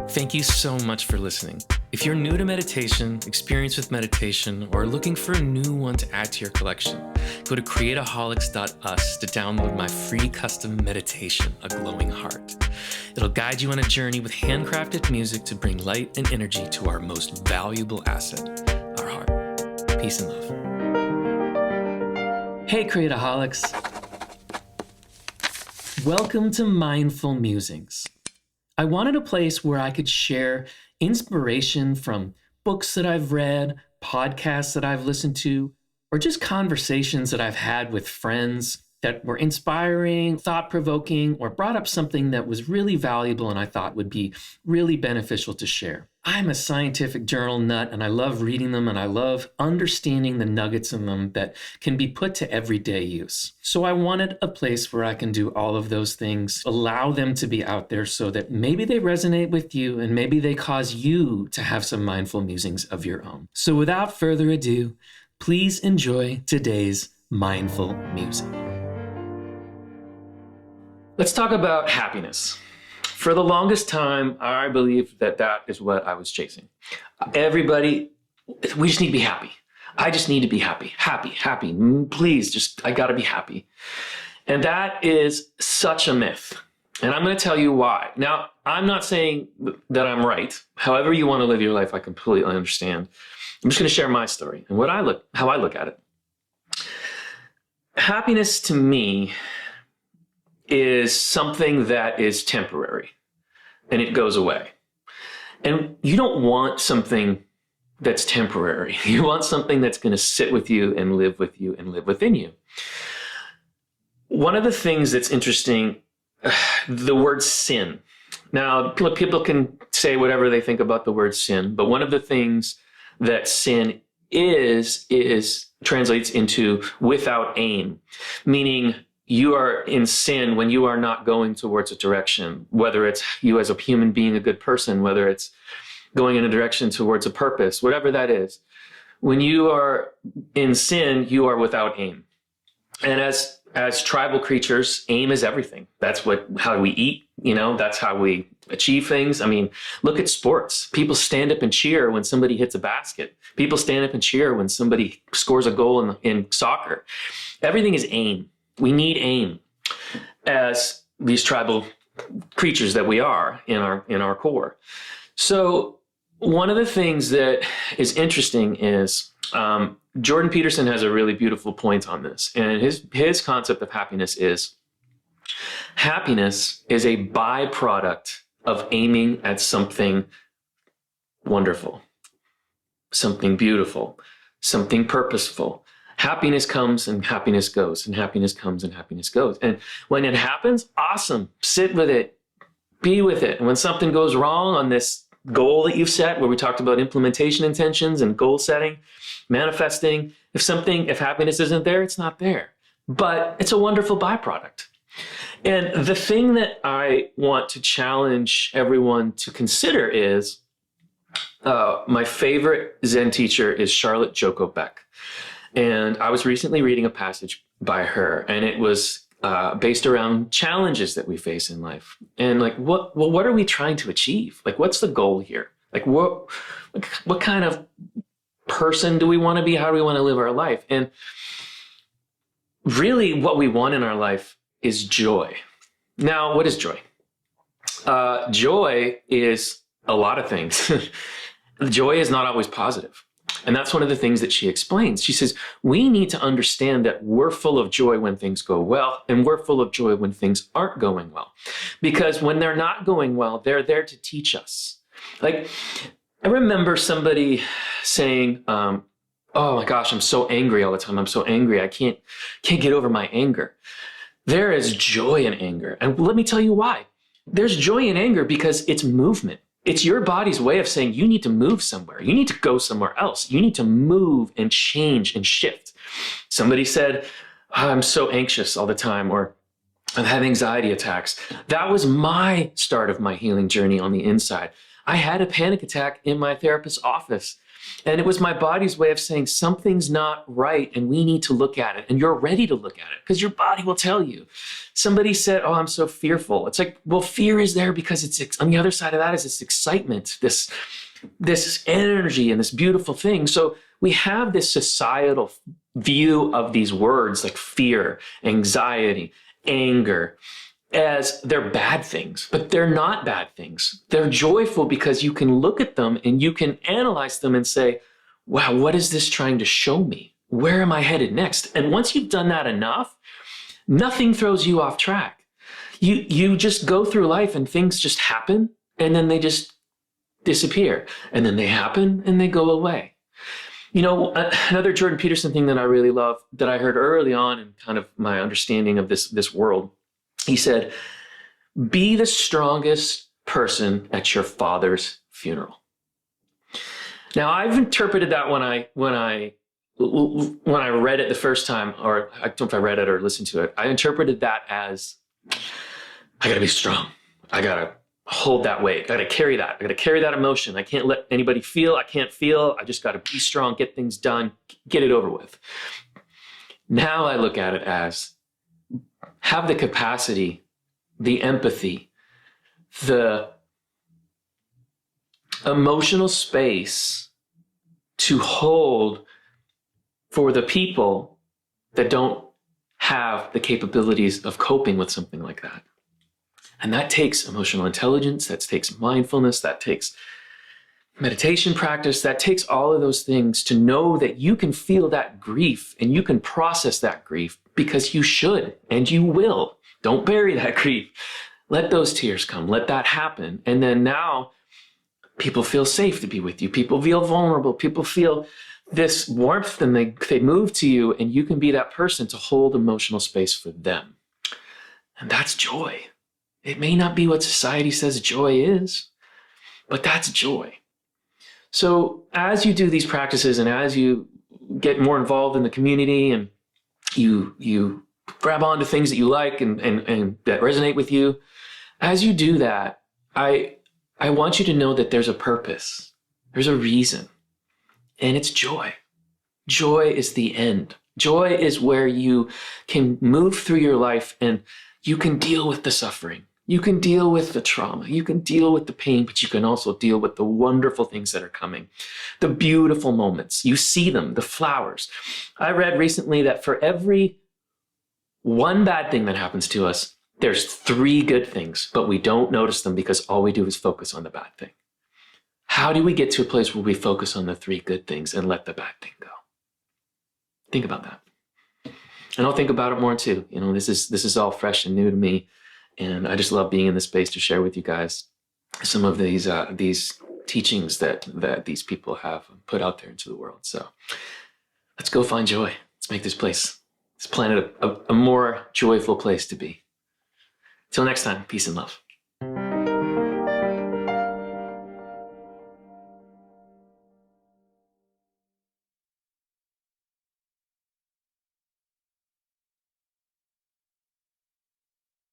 Thank you so much for listening. If you're new to meditation, experienced with meditation, or looking for a new one to add to your collection, go to createaholics.us to download my free custom meditation, A Glowing Heart. It'll guide you on a journey with handcrafted music to bring light and energy to our most valuable asset, our heart. Peace and love. Hey, Createaholics. Welcome to Mindful Musings. I wanted a place where I could share inspiration from books that I've read, podcasts that I've listened to, or just conversations that I've had with friends that were inspiring, thought-provoking, or brought up something that was really valuable and I thought would be really beneficial to share. I'm a scientific journal nut and I love reading them and I love understanding the nuggets in them that can be put to everyday use. So I wanted a place where I can do all of those things, allow them to be out there so that maybe they resonate with you and maybe they cause you to have some mindful musings of your own. So without further ado, please enjoy today's mindful musing. Let's talk about happiness. For the longest time, I believed that that is what I was chasing. Everybody, we just need to be happy. I just need to be happy, happy. Please, I gotta be happy. And that is such a myth. And I'm gonna tell you why. Now, I'm not saying that I'm right. However you wanna live your life, I completely understand. I'm just gonna share my story and how I look at it. Happiness to me is something that is temporary and it goes away. And you don't want something that's temporary. You want something that's going to sit with you and live with you and live within you. One of the things that's interesting, the word sin. Now, people can say whatever they think about the word sin, but one of the things that sin is translates into without aim, meaning you are in sin when you are not going towards a direction, whether it's you as a human being, a good person, whether it's going in a direction towards a purpose, whatever that is. When you are in sin, you are without aim. And as tribal creatures, aim is everything. That's how we eat, that's how we achieve things. I mean, look at sports. People stand up and cheer when somebody hits a basket. People stand up and cheer when somebody scores a goal in soccer. Everything is aim. We need aim as these tribal creatures that we are in our core. So one of the things that is interesting is Jordan Peterson has a really beautiful point on this. And his concept of happiness is a byproduct of aiming at something wonderful, something beautiful, something purposeful. Happiness comes and happiness goes, and happiness comes and happiness goes. And when it happens, awesome. Sit with it. Be with it. And when something goes wrong on this goal that you've set, where we talked about implementation intentions and goal setting, manifesting, if happiness isn't there, it's not there. But it's a wonderful byproduct. And the thing that I want to challenge everyone to consider is, my favorite Zen teacher is Charlotte Joko Beck. And I was recently reading a passage by her, and it was based around challenges that we face in life. And what are we trying to achieve? What's the goal here? What kind of person do we want to be? How do we want to live our life? And really what we want in our life is joy. Now, what is joy? Joy is a lot of things. Joy is not always positive. And that's one of the things that she explains. She says, we need to understand that we're full of joy when things go well, and we're full of joy when things aren't going well. Because when they're not going well, they're there to teach us. I remember somebody saying, oh my gosh, I'm so angry all the time. I'm so angry. I can't get over my anger. There is joy in anger. And let me tell you why. There's joy in anger because it's movement. It's your body's way of saying you need to move somewhere. You need to go somewhere else. You need to move and change and shift. Somebody said, I'm so anxious all the time, or I have anxiety attacks. That was my start of my healing journey on the inside. I had a panic attack in my therapist's office. And it was my body's way of saying something's not right and we need to look at it. And you're ready to look at it because your body will tell you. Somebody said, oh, I'm so fearful. It's like, well, fear is there because it's on the other side of that is this excitement, this energy and this beautiful thing. So we have this societal view of these words like fear, anxiety, anger, as they're bad things, but they're not bad things. They're joyful because you can look at them and you can analyze them and say, wow, what is this trying to show me? Where am I headed next? And once you've done that enough, nothing throws you off track. You just go through life and things just happen and then they just disappear. And then they happen and they go away. You know, another Jordan Peterson thing that I really love that I heard early on in kind of my understanding of this world, he said, be the strongest person at your father's funeral. Now, I've interpreted that when I read it the first time, or I don't know if I read it or listened to it, I interpreted that as, I got to be strong. I got to hold that weight. I got to carry that. I got to carry that emotion. I can't let anybody feel. I can't feel. I just got to be strong, get things done, get it over with. Now I look at it as have the capacity, the empathy, the emotional space to hold for the people that don't have the capabilities of coping with something like that. And that takes emotional intelligence, that takes mindfulness, that takes meditation practice, that takes all of those things to know that you can feel that grief and you can process that grief because you should and you will. Don't bury that grief. Let those tears come. Let that happen. And then now people feel safe to be with you. People feel vulnerable. People feel this warmth and they move to you and you can be that person to hold emotional space for them. And that's joy. It may not be what society says joy is, but that's joy. So as you do these practices and as you get more involved in the community and you grab onto things that you like and that resonate with you, as you do that, I want you to know that there's a purpose. There's a reason. And it's joy. Joy is the end. Joy is where you can move through your life and you can deal with the suffering. You can deal with the trauma. You can deal with the pain, but you can also deal with the wonderful things that are coming. The beautiful moments. You see them, the flowers. I read recently that for every one bad thing that happens to us, there's 3 good things, but we don't notice them because all we do is focus on the bad thing. How do we get to a place where we focus on the 3 good things and let the bad thing go? Think about that. And I'll think about it more too. You know, this is all fresh and new to me. And I just love being in this space to share with you guys some of these teachings that these people have put out there into the world. So let's go find joy. Let's make this planet, a more joyful place to be. Till next time, peace and love.